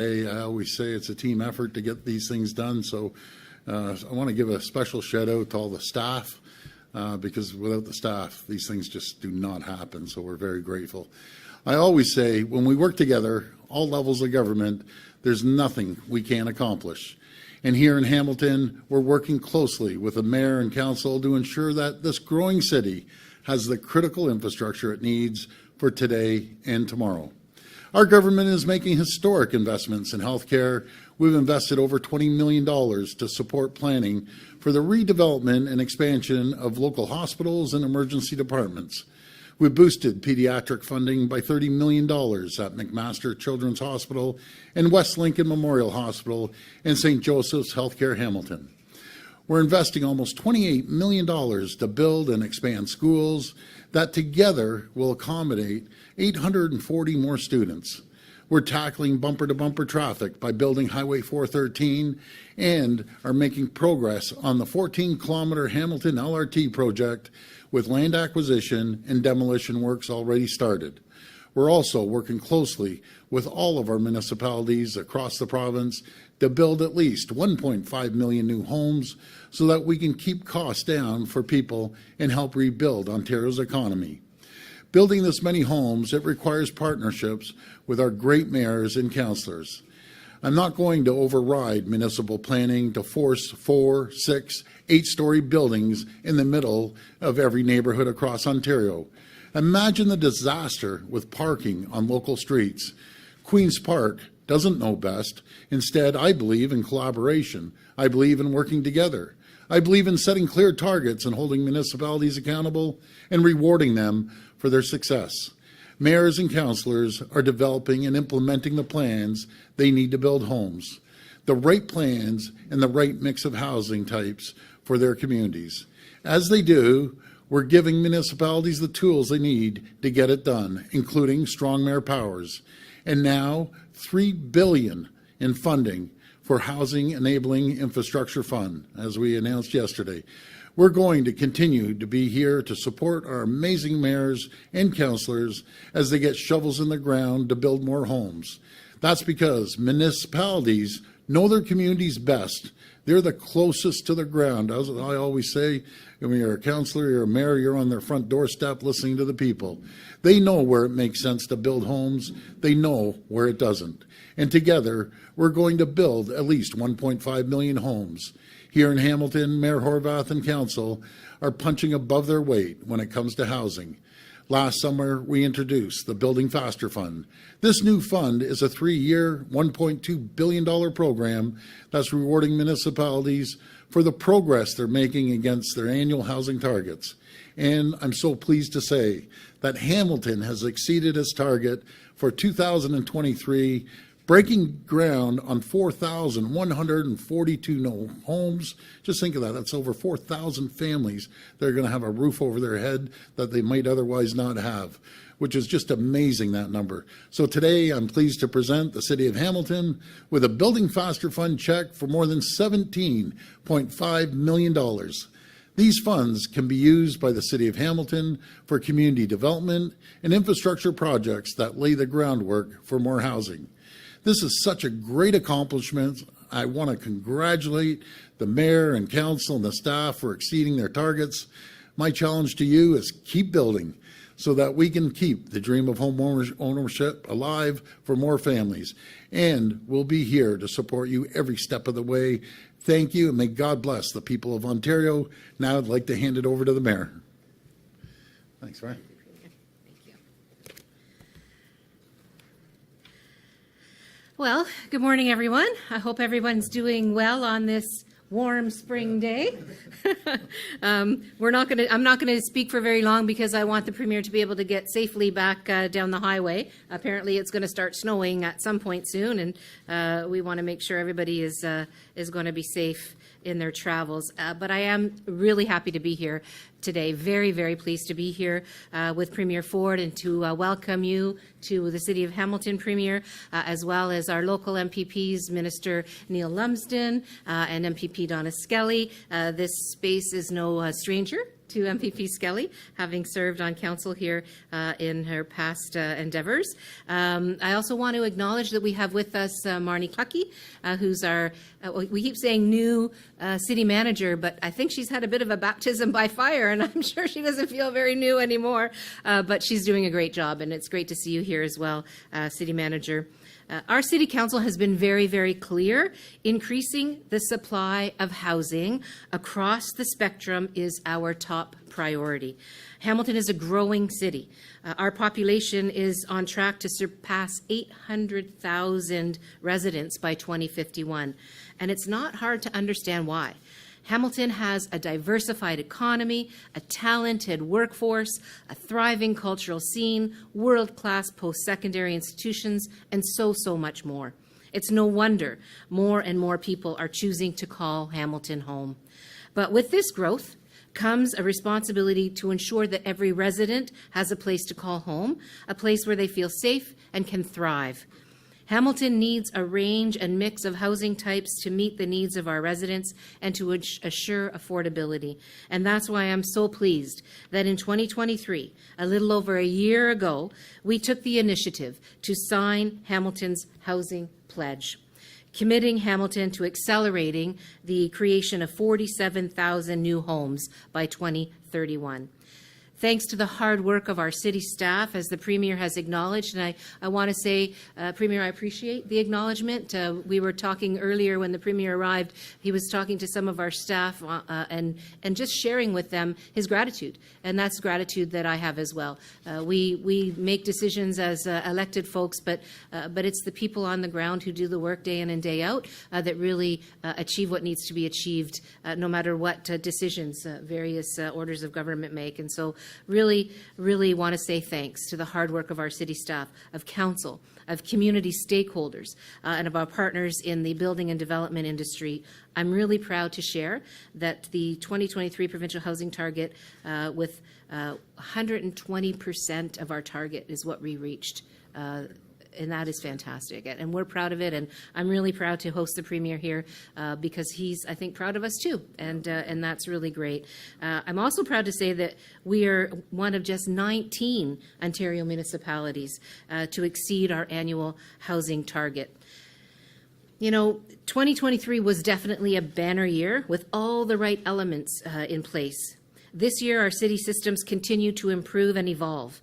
I always say it's a team effort to get these things done, so I want to give a special shout out to all the staff because without the staff, these things just do not happen, so we're very grateful. I always say when we work together, all levels of government, there's nothing we can't accomplish. And here in Hamilton, we're working closely with the mayor and council to ensure that this growing city has the critical infrastructure it needs for today and tomorrow. Our government is making historic investments in healthcare. We've invested over $20 million to support planning for the redevelopment and expansion of local hospitals and emergency departments. We boosted pediatric funding by $30 million at McMaster Children's Hospital and West Lincoln Memorial Hospital and St. Joseph's Healthcare Hamilton. We're investing almost $28 million to build and expand schools that together will accommodate 840 more students. We're tackling bumper-to-bumper traffic by building Highway 413 and are making progress on the 14-kilometer Hamilton LRT project with land acquisition and demolition works already started. We're also working closely with all of our municipalities across the province to build at least 1.5 million new homes so that we can keep costs down for people and help rebuild Ontario's economy. Building this many homes, it requires partnerships with our great mayors and councillors. I'm not going to override municipal planning to force 4, 6, 8-story buildings in the middle of every neighborhood across Ontario. Imagine the disaster with parking on local streets. Queen's Park doesn't know best. Instead, I believe in collaboration. I believe in working together. I believe in setting clear targets and holding municipalities accountable and rewarding them for their success. Mayors and councillors are developing and implementing the plans they need to build homes, the right plans and the right mix of housing types for their communities. As they do, we're giving municipalities the tools they need to get it done, including strong mayor powers. And now, $3 billion in funding for Housing Enabling Infrastructure Fund, as we announced yesterday. We're going to continue to be here to support our amazing mayors and councillors as they get shovels in the ground to build more homes. That's because municipalities know their communities best. They're the closest to the ground. As I always say, when you're a councillor, you're a mayor, you're on their front doorstep listening to the people. They know where it makes sense to build homes. They know where it doesn't. And together, we're going to build at least 1.5 million homes. Here in Hamilton, Mayor Horwath and Council are punching above their weight when it comes to housing. Last summer, we introduced the Building Faster Fund. This new fund is a 3-year, $1.2 billion program that's rewarding municipalities for the progress they're making against their annual housing targets. And I'm so pleased to say that Hamilton has exceeded its target for 2023, breaking ground on 4,142 homes. Just think of that. That's over 4,000 families that are going to have a roof over their head that they might otherwise not have, which is just amazing, that number. So today, I'm pleased to present the City of Hamilton with a Building Faster Fund check for more than $17.5 million. These funds can be used by the City of Hamilton for community development and infrastructure projects that lay the groundwork for more housing. This is such a great accomplishment. I want to congratulate the mayor and council and the staff for exceeding their targets. My challenge to you is keep building so that we can keep the dream of home ownership alive for more families. And we'll be here to support you every step of the way. Thank you, and may God bless the people of Ontario. Now I'd like to hand it over to the mayor. Thanks, Ryan. Well, good morning, everyone. I hope everyone's doing well on this warm spring day. I'm not going to speak for very long because I want the Premier to be able to get safely back down the highway. Apparently, it's going to start snowing at some point soon, and we want to make sure everybody is going to be safe in their travels. But I am really happy to be here today. Very, very pleased to be here with Premier Ford and to welcome you to the City of Hamilton, Premier, as well as our local MPPs, Minister Neil Lumsden and MPP Donna Skelly. This space is no stranger to MPP Skelly, having served on council here in her past endeavors. I also want to acknowledge that we have with us Marnie Clucky, who's our, we keep saying new city manager, but I think she's had a bit of a baptism by fire, and I'm sure she doesn't feel very new anymore, but she's doing a great job, and it's great to see you here as well, city manager. Our City Council has been very, very clear. Increasing the supply of housing across the spectrum is our top priority. Hamilton is a growing city. Our population is on track to surpass 800,000 residents by 2051. And it's not hard to understand why. Hamilton has a diversified economy, a talented workforce, a thriving cultural scene, world-class post-secondary institutions, and so much more. It's no wonder more and more people are choosing to call Hamilton home. But with this growth comes a responsibility to ensure that every resident has a place to call home, a place where they feel safe and can thrive. Hamilton needs a range and mix of housing types to meet the needs of our residents and to assure affordability. And that's why I'm so pleased that in 2023, a little over a year ago, we took the initiative to sign Hamilton's Housing Pledge, committing Hamilton to accelerating the creation of 47,000 new homes by 2031. Thanks to the hard work of our city staff, as the Premier has acknowledged, and I want to say, Premier, I appreciate the acknowledgement. We were talking earlier when the Premier arrived. He was talking to some of our staff and just sharing with them his gratitude, and that's gratitude that I have as well. We make decisions as elected folks, but it's the people on the ground who do the work day in and day out that really achieve what needs to be achieved, no matter what decisions various orders of government make. And so really want to say thanks to the hard work of our city staff, of council, of community stakeholders, and of our partners in the building and development industry. I'm really proud to share that the 2023 provincial housing target with 120% of our target is what we reached. And that is fantastic. And we're proud of it. And I'm really proud to host the Premier here because he's, I think, proud of us too. And that's really great. I'm also proud to say that we are one of just 19 Ontario municipalities to exceed our annual housing target. You know, 2023 was definitely a banner year with all the right elements in place. This year, our city systems continue to improve and evolve.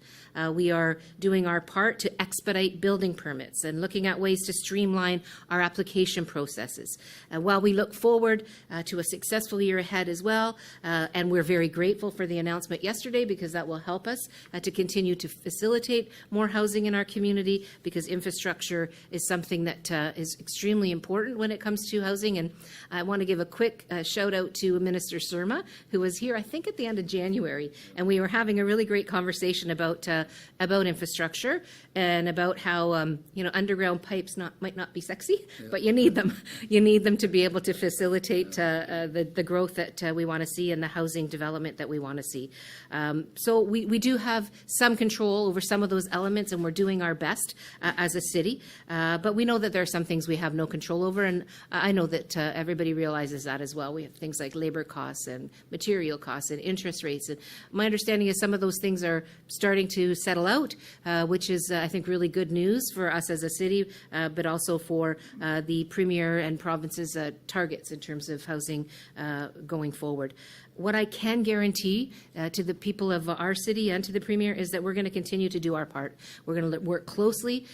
We are doing our part to expedite building permits and looking at ways to streamline our application processes. While we look forward to a successful year ahead as well, and we're very grateful for the announcement yesterday because that will help us to continue to facilitate more housing in our community, because infrastructure is something that is extremely important when it comes to housing. And I want to give a quick shout out to Minister Surma, who was here, I think, at the end of January, and we were having a really great conversation about infrastructure and about how underground pipes might not be sexy, but you need them. You need them to be able to facilitate the growth that we want to see and the housing development that we want to see. So we do have some control over some of those elements, and we're doing our best as a city. But we know that there are some things we have no control over, and I know that everybody realizes that as well. We have things like labor costs and material costs and interest rates. And my understanding is some of those things are starting to settle out, which is, I think, really good news for us as a city, but also for the Premier and province's targets in terms of housing going forward. What I can guarantee to the people of our city and to the Premier is that we're going to continue to do our part. We're going to work closely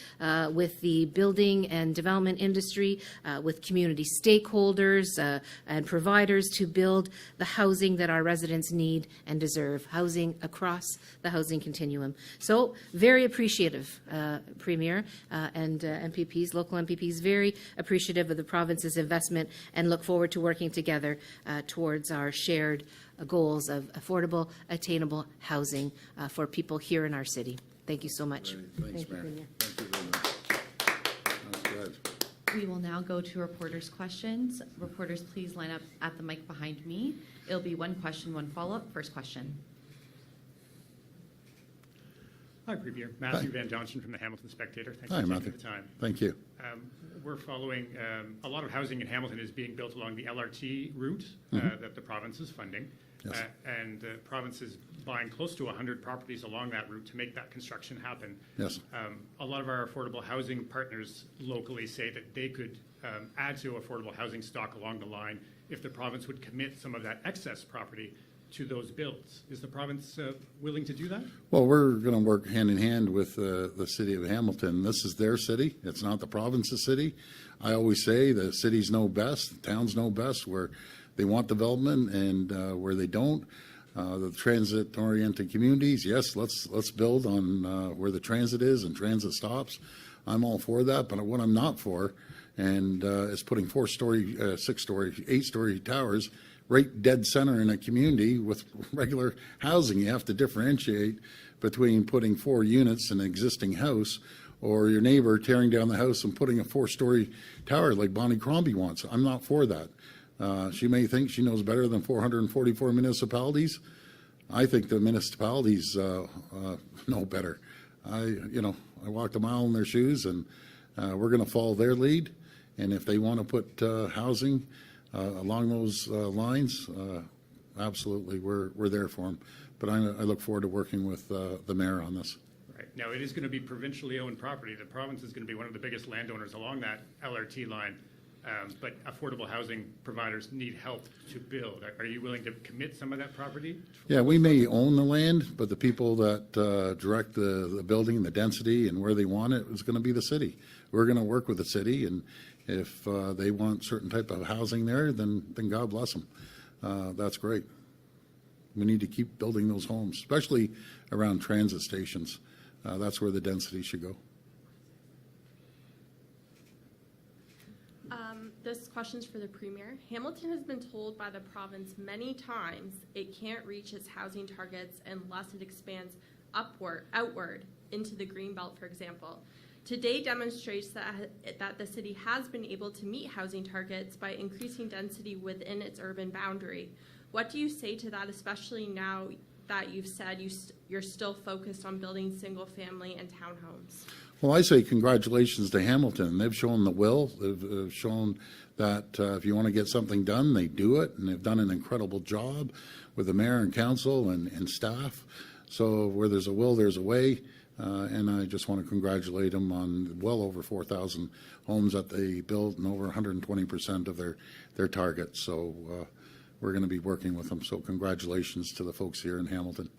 with the building and development industry, with community stakeholders and providers to build the housing that our residents need and deserve, housing across the housing continuum. So very appreciative, Premier and MPPs, local MPPs, very appreciative of the province's investment, and look forward to working together towards our shared goals of affordable, attainable housing for people here in our city. Thank you so much. Great. Thanks, Mayor. Thank you very much. That's good. We will now go to reporters' questions. Reporters, please line up at the mic behind me. It'll be one question, one follow-up. First question. Hi, Premier. Matthew Van Johnson from the Hamilton Spectator. Thanks Hi, for Matthew. taking the time. Thank you. We're following a lot of housing in Hamilton is being built along the LRT route that the province is funding. Yes. And the province is buying close to 100 properties along that route to make that construction happen. Yes. A lot of our affordable housing partners locally say that they could add to affordable housing stock along the line if the province would commit some of that excess property to those builds. Is the province willing to do that? Well, we're going to work hand in hand with the city of Hamilton. This is their city. It's not the province's city. I always say the cities know best, the towns know best where they want development and where they don't. The transit-oriented communities, yes, let's build on where the transit is and transit stops. I'm all for that, but what I'm not for and is putting 4-story, 6-story, 8-story towers right dead center in a community with regular housing. You have to differentiate between putting 4 units in an existing house or your neighbor tearing down the house and putting a 4-story tower like Bonnie Crombie wants. I'm not for that. She may think she knows better than 444 municipalities. I think the municipalities know better. I walked a mile in their shoes, and we're going to follow their lead. And if they want to put housing along those lines, absolutely, we're there for them. But I look forward to working with the mayor on this. Right. Now, it is going to be provincially owned property. The province is going to be one of the biggest landowners along that LRT line. But affordable housing providers need help to build. Are you willing to commit some of that property? Yeah, we may own the land, but the people that direct the building, the density, and where they want it is going to be the city. We're going to work with the city, and if they want certain type of housing there, then God bless them. That's great. We need to keep building those homes, especially around transit stations. That's where the density should go. This question's for the Premier. Hamilton has been told by the province many times it can't reach its housing targets unless it expands outward into the Greenbelt, for example. Today demonstrates that the city has been able to meet housing targets by increasing density within its urban boundary. What do you say to that, especially now that you've said you're still focused on building single-family and townhomes? Well, I say congratulations to Hamilton. They've shown the will. They've shown that if you want to get something done, they do it, and they've done an incredible job with the mayor and council and staff. So where there's a will, there's a way, and I just want to congratulate them on well over 4,000 homes that they built and over 120% of their target. So we're going to be working with them. So congratulations to the folks here in Hamilton.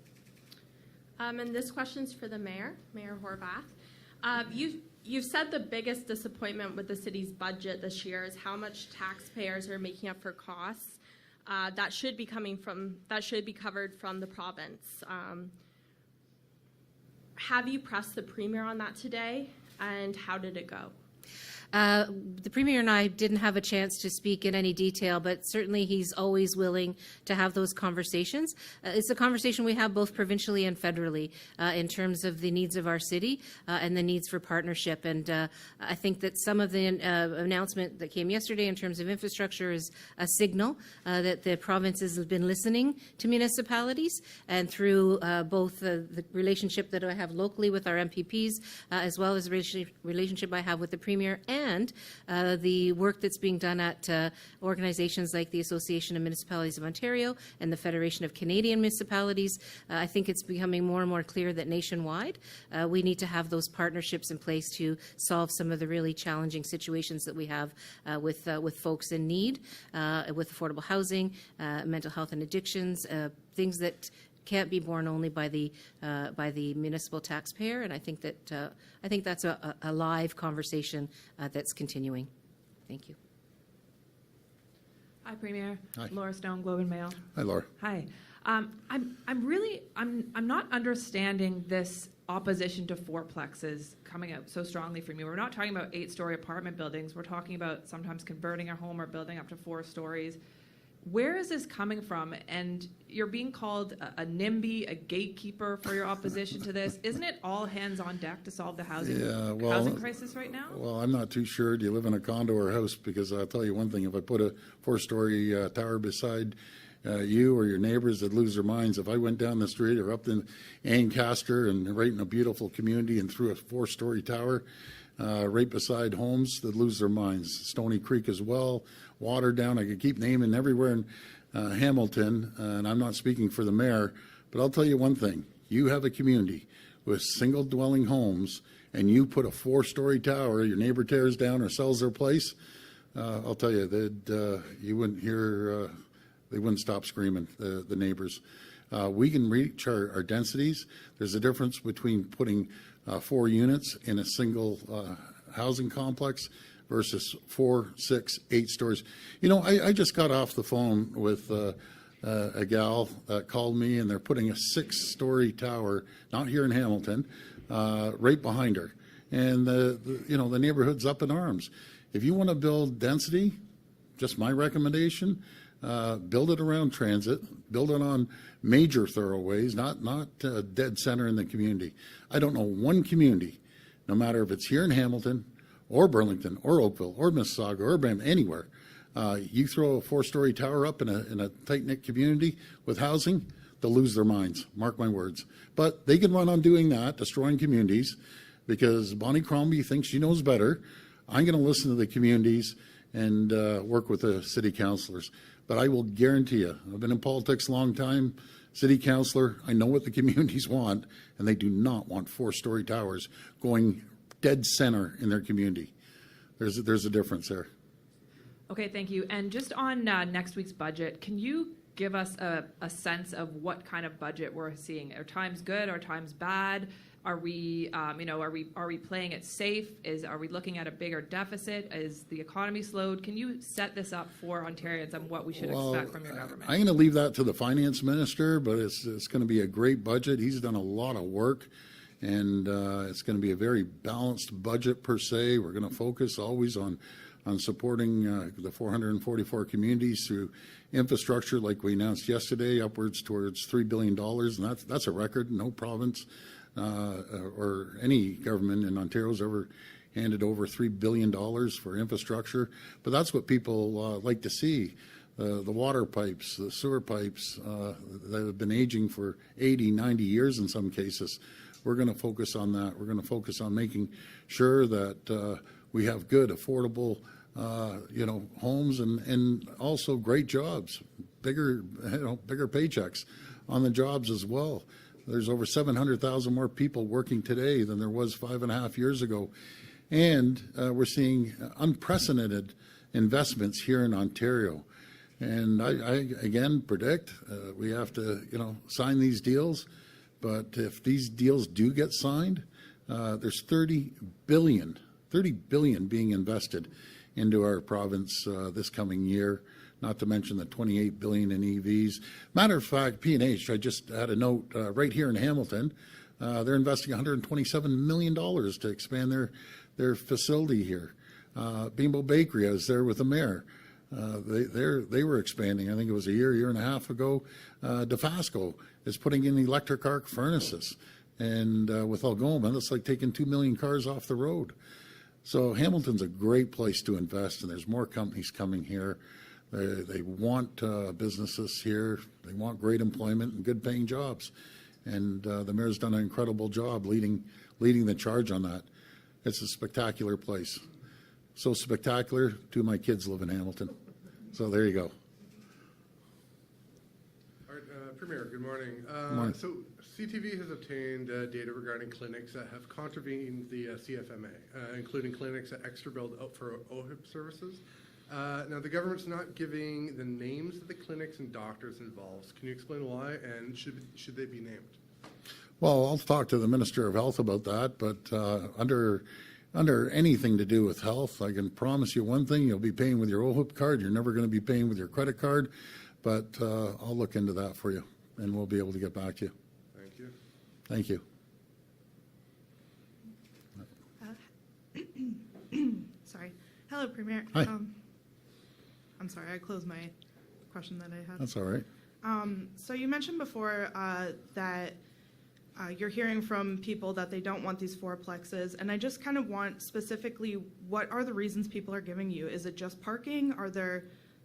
And this question's for the mayor, Mayor Horwath. You've said the biggest disappointment with the city's budget this year is how much taxpayers are making up for costs that should be covered from the province. Have you pressed the Premier on that today, and how did it go? The Premier and I didn't have a chance to speak in any detail, but certainly he's always willing to have those conversations. It's a conversation we have both provincially and federally in terms of the needs of our city and the needs for partnership. And I think that some of the announcement that came yesterday in terms of infrastructure is a signal that the provinces have been listening to municipalities, and through both the relationship that I have locally with our MPPs as well as the relationship I have with the Premier and the work that's being done at organizations like the Association of Municipalities of Ontario and the Federation of Canadian Municipalities. I think it's becoming more and more clear that nationwide we need to have those partnerships in place to solve some of the really challenging situations that we have with folks in need, with affordable housing, mental health and addictions, things that can't be borne only by the municipal taxpayer, and I think that's a live conversation that's continuing. Thank you. Hi, Premier. Hi. Laura Stone, Globe and Mail. Hi, Laura. Hi. I'm not understanding this opposition to fourplexes coming out so strongly from you. We're not talking about 8-story apartment buildings. We're talking about sometimes converting a home or building up to 4 stories. Where is this coming from? And you're being called a NIMBY, a gatekeeper for your opposition to this. Isn't it all hands on deck to solve the housing crisis right now? Well, I'm not too sure. Do you live in a condo or house? Because I'll tell you one thing, if I put a 4-story tower beside you or your neighbors that lose their minds. If I went down the street or up in Ancaster and right in a beautiful community and through a 4-story tower right beside homes that lose their minds. Stony Creek as well, Waterdown, I could keep naming everywhere in Hamilton, and I'm not speaking for the mayor, but I'll tell you one thing. You have a community with single dwelling homes and you put a 4-story tower, your neighbor tears down or sells their place, I'll tell you that you wouldn't hear, they wouldn't stop screaming, the neighbors. We can reach our densities. There's a difference between putting 4 units in a single housing complex versus 4, 6, 8 stories. You know, I just got off the phone with a gal that called me, and they're putting a 6-story tower, not here in Hamilton, right behind her. And the neighborhood's up in arms. If you want to build density, just my recommendation, build it around transit, build it on major thoroughways, not dead center in the community. I don't know one community, no matter if it's here in Hamilton or Burlington or Oakville or Mississauga or Brampton, anywhere, you throw a 4-story tower up in a tight-knit community with housing, they'll lose their minds, mark my words. But they can run on doing that, destroying communities, because Bonnie Crombie thinks she knows better. I'm going to listen to the communities and work with the city councillors. But I will guarantee you, I've been in politics a long time, city councillor, I know what the communities want, and they do not want 4-story towers going dead center in their community. There's a difference there. Okay, thank you. And just on next week's budget, can you give us a sense of what kind of budget we're seeing? Are times good? Are times bad? Are we, are we playing it safe? Are we looking at a bigger deficit? Is the economy slowed? Can you set this up for Ontarians on what we should expect from your government? I'm going to leave that to the finance minister, but it's going to be a great budget. He's done a lot of work, and it's going to be a very balanced budget per se. We're going to focus always on supporting the 444 communities through infrastructure, like we announced yesterday, upwards towards $3 billion, and that's a record. No province or any government in Ontario has ever handed over $3 billion for infrastructure. But that's what people like to see. The water pipes, the sewer pipes that have been aging for 80, 90 years in some cases. We're going to focus on that. We're going to focus on making sure that we have good, affordable, homes and also great jobs, bigger paychecks on the jobs as well. There's over 700,000 more people working today than there was 5.5 years ago. And we're seeing unprecedented investments here in Ontario. And I again predict we have to, sign these deals. But if these deals do get signed, there's $30 billion being invested into our province this coming year, not to mention the $28 billion in EVs. Matter of fact, P&H, I just had a note right here in Hamilton. They're investing $127 million to expand their facility here. Bimbo Bakery, I was there with the mayor. They were expanding. I think it was a year and a half ago. DeFasco is putting in electric arc furnaces. And with Algoma, that's like taking 2 million cars off the road. So Hamilton's a great place to invest, and there's more companies coming here. They want businesses here. They want great employment and good paying jobs. And the mayor's done an incredible job leading the charge on that. It's a spectacular place. So spectacular, 2 of my kids live in Hamilton. So there you go. All right, Premier, good morning. Morning. So CTV has obtained data regarding clinics that have contravened the CFMA, including clinics that extra billed out for OHIP services. Now, the government's not giving the names of the clinics and doctors involved. Can you explain why, and should they be named? Well, I'll talk to the Minister of Health about that, but under anything to do with health, I can promise you one thing: you'll be paying with your OHIP card. You're never going to be paying with your credit card, but I'll look into that for you, and we'll be able to get back to you. Thank you. Thank you. Sorry. Hello, Premier. Hi. I'm sorry, I closed my question that I had. That's all right. So you mentioned before that you're hearing from people that they don't want these fourplexes, and I just kind of want specifically, what are the reasons people are giving you? Is it just parking? Are there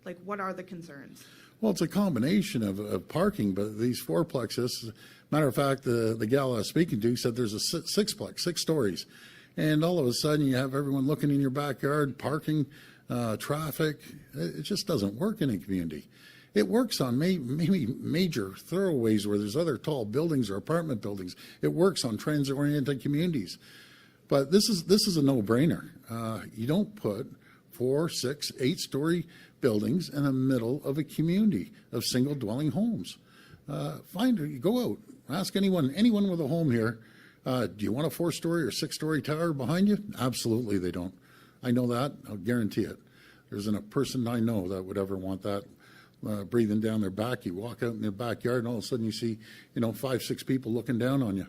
Like, what are the concerns? Well, it's a combination of parking, but these fourplexes, matter of fact, the gal I was speaking to said there's a sixplex, 6 stories. And all of a sudden you have everyone looking in your backyard, parking, traffic. It just doesn't work in a community. It works on maybe major thoroughways where there's other tall buildings or apartment buildings. It works on transit-oriented communities. But this is a no-brainer. You don't put 4, 6, 8-story buildings in the middle of a community of single-dwelling homes. Go out, ask anyone with a home here, do you want a 4-story or 6-story tower behind you? Absolutely they don't. I know that. I'll guarantee it. There isn't a person I know that would ever want that breathing down their back. You walk out in their backyard and all of a sudden you see, 5, 6 people looking down on you.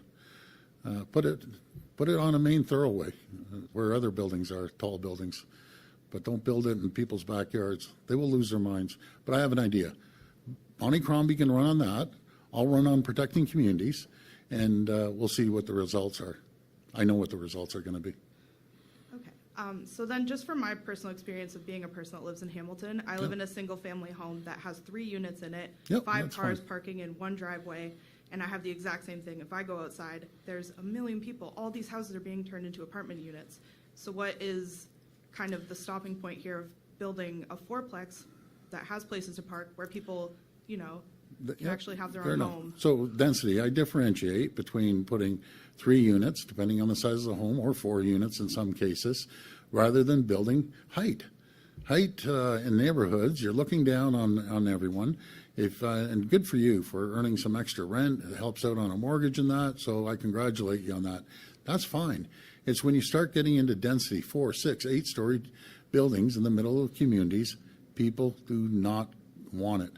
Put it on a main thoroughway where other buildings are, tall buildings. But don't build it in people's backyards. They will lose their minds. But I have an idea. Bonnie Crombie can run on that. I'll run on protecting communities, and we'll see what the results are. I know what the results are going to be. Okay. So then just from my personal experience of being a person that lives in Hamilton, I live in a single-family home that has 3 units in it, Yep, 5 that's cars fine. parking in 1 driveway, and I have the exact same thing. If I go outside, there's a million people. All these houses are being turned into apartment units. So what is kind of the stopping point here of building a fourplex that has places to park where people, can actually have their Fair own enough. home? So density, I differentiate between putting 3 units, depending on the size of the home, or 4 units in some cases, rather than building height. Height in neighborhoods, you're looking down on everyone. And good for you for earning some extra rent. It helps out on a mortgage and that, so I congratulate you on that. That's fine. It's when you start getting into density, 4, 6, 8-story buildings in the middle of communities, people do not want it.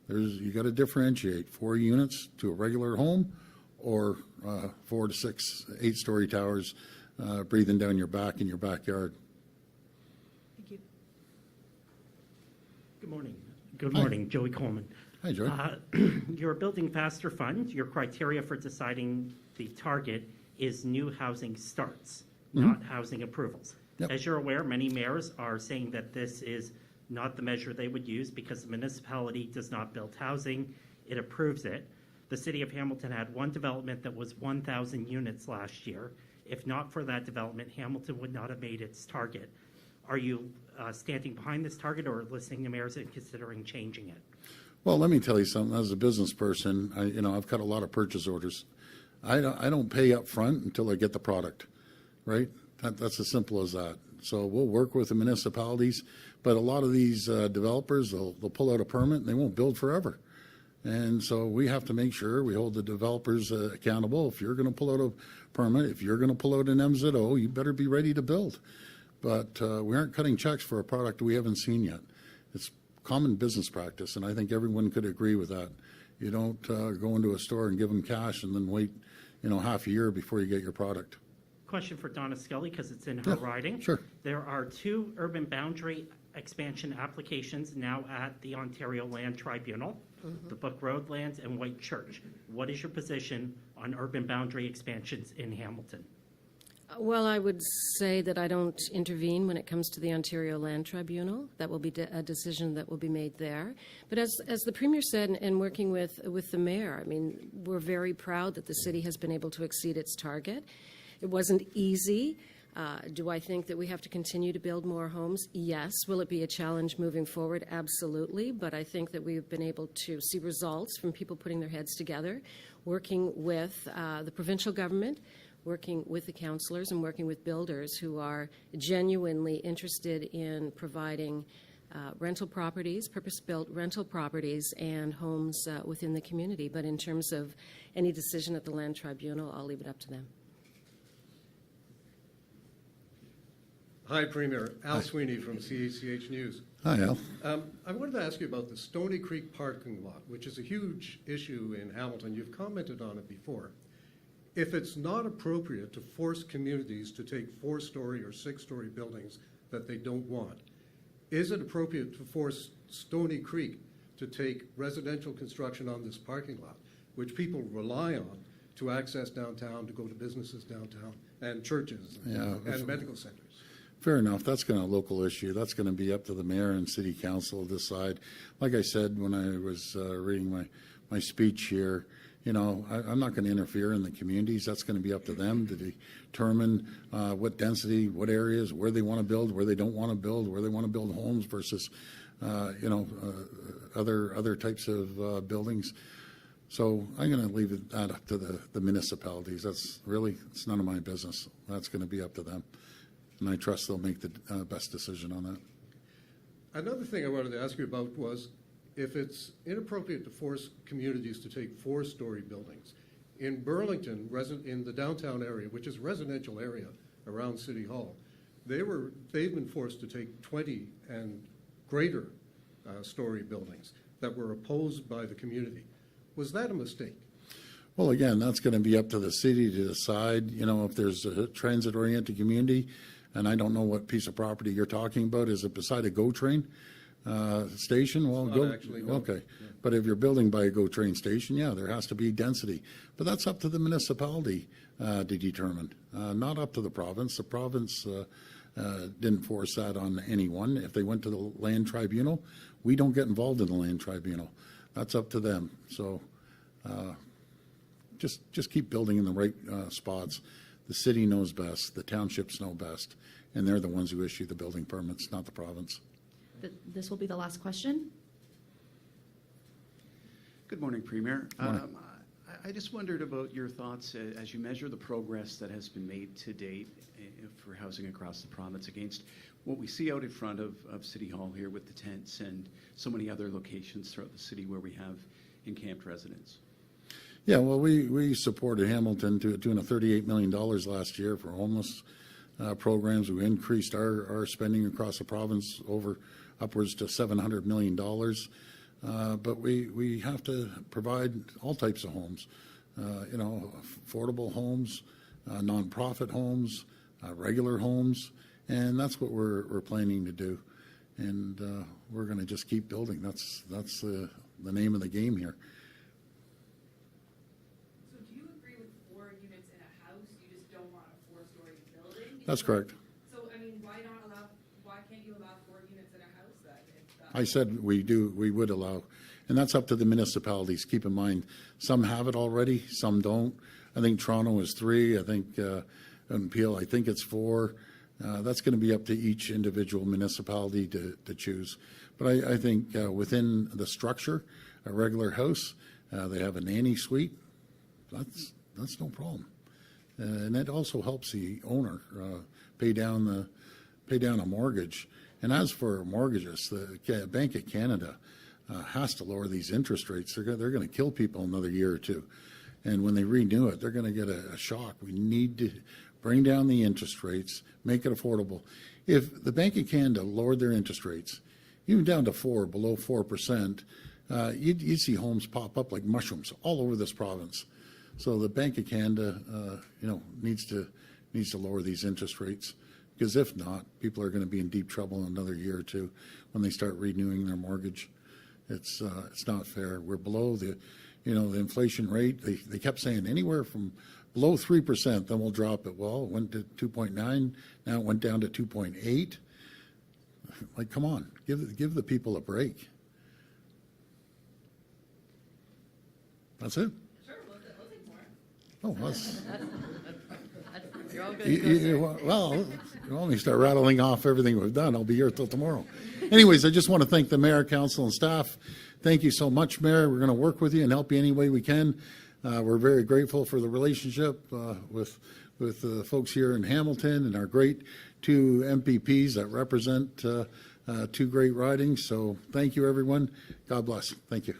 You got to differentiate 4 units to a regular home, or 4 to 6, 8-story towers breathing down your back in your backyard. Thank you. Good morning. Good morning, Joey Coleman. Hi, Joey. Your Building Faster Fund, your criteria for deciding the target is new housing starts, not housing approvals. Yep. As you're aware, many mayors are saying that this is not the measure they would use because the municipality does not build housing, it approves it. The city of Hamilton had 1 development that was 1,000 units last year. If not for that development, Hamilton would not have made its target. Are you standing behind this target or listening to mayors and considering changing it? Well, let me tell you something. As a business person, I've got a lot of purchase orders. I don't pay up front until I get the product, right? That's as simple as that. So we'll work with the municipalities, but a lot of these developers, they'll pull out a permit and they won't build forever. And so we have to make sure we hold the developers accountable. If you're going to pull out a permit, if you're going to pull out an MZO, you better be ready to build. But we aren't cutting checks for a product we haven't seen yet. It's common business practice, and I think everyone could agree with that. You don't go into a store and give them cash and then wait, half a year before you get your product. Question for Donna Scully, because it's in her riding. Sure. There are 2 urban boundary expansion applications now at the Ontario Land Tribunal, the Book Road lands and White Church. What is your position on urban boundary expansions in Hamilton? Well, I would say that I don't intervene when it comes to the Ontario Land Tribunal. That will be a decision that will be made there. But as the Premier said, and working with the Mayor, I mean, we're very proud that the city has been able to exceed its target. It wasn't easy. Do I think that we have to continue to build more homes? Yes. Will it be a challenge moving forward? Absolutely. But I think that we've been able to see results from people putting their heads together, working with the provincial government, working with the councillors, and working with builders who are genuinely interested in providing rental properties, purpose-built rental properties, and homes within the community. But in terms of any decision at the Land Tribunal, I'll leave it up to them. Hi, Premier. Al Sweeney from CACH News. Hi, Al. I wanted to ask you about the Stony Creek parking lot, which is a huge issue in Hamilton. You've commented on it before. If it's not appropriate to force communities to take 4-story or 6-story buildings that they don't want, is it appropriate to force Stony Creek to take residential construction on this parking lot, which people rely on to access downtown, to go to businesses downtown, and churches and medical centers? fair enough. That's going to a local issue. That's going to be up to the mayor and city council to decide. Like I said when I was reading my speech here, you know, I'm not going to interfere in the communities. That's going to be up to them to determine what density, what areas, where they want to build, where they don't want to build, where they want to build homes versus, you know, other types of buildings. So I'm going to leave that up to the municipalities. That's really, it's none of my business. That's going to be up to them. And I trust they'll make the best decision on that. Another thing I wanted to ask you about was if it's inappropriate to force communities to take 4-story buildings. In Burlington, in the downtown area, which is a residential area around City Hall, they've been forced to take 20 and greater story buildings that were opposed by the community. Was that a mistake? Well, again, that's going to be up to the city to decide, you know, if there's a transit-oriented community, and I don't know what piece of property you're talking about. Is it beside a GO train station? Well, Not actually, no. Okay. Yeah. But if you're building by a GO train station, yeah, there has to be density. But that's up to the municipality to determine, not up to the province. The province didn't force that on anyone. If they went to the land tribunal, we don't get involved in the land tribunal. That's up to them. So just keep building in the right spots. The city knows best. The townships know best. And they're the ones who issue the building permits, not the province. This will be the last question. Good morning, Premier. Morning. I just wondered about your thoughts as you measure the progress that has been made to date for housing across the province against what we see out in front of City Hall here with the tents and so many other locations throughout the city where we have encamped residents. Yeah, well, we supported Hamilton doing a $38 million last year for homeless programs. We increased our spending across the province upwards to $700 million. But we have to provide all types of homes, you know, affordable homes, nonprofit homes, regular homes, and that's what we're planning to do. And we're going to just keep building. That's the name of the game here. So do you agree with 4 units in a house? You just don't want a 4-story building? That's correct. So, I mean, why can't you allow 4 units in a house then? I said we would allow, and that's up to the municipalities. Keep in mind, some have it already, some don't. I think Toronto is 3. I think in Peel, I think it's 4. That's going to be up to each individual municipality to choose. But I think within the structure, a regular house, they have a nanny suite. That's no problem, and that also helps the owner pay down a mortgage. And as for mortgages, the Bank of Canada has to lower these interest rates. They're going to kill people another year or two. And when they renew it, they're going to get a shock. We need to bring down the interest rates, make it affordable. If the Bank of Canada lowered their interest rates, even down to 4, below 4%, you'd see homes pop up like mushrooms all over this province. So the Bank of Canada, needs to lower these interest rates. Because if not, people are going to be in deep trouble in another year or two when they start renewing their mortgage. It's not fair. We're below the inflation rate. They kept saying anywhere from below 3%, then we'll drop it. Well, it went to 2.9. Now it went down to 2.8. Like, come on, give the people a break. That's it. Sure, we'll take more. Oh, that's. You're all good. Well, you want me to start rattling off everything we've done, I'll be here till tomorrow. Anyways, I just want to thank the mayor, council, and staff. Thank you so much, Mayor. We're going to work with you and help you any way we can. We're very grateful for the relationship with the folks here in Hamilton and our great 2 MPPs that represent 2 great ridings. So thank you, everyone. God bless. Thank you.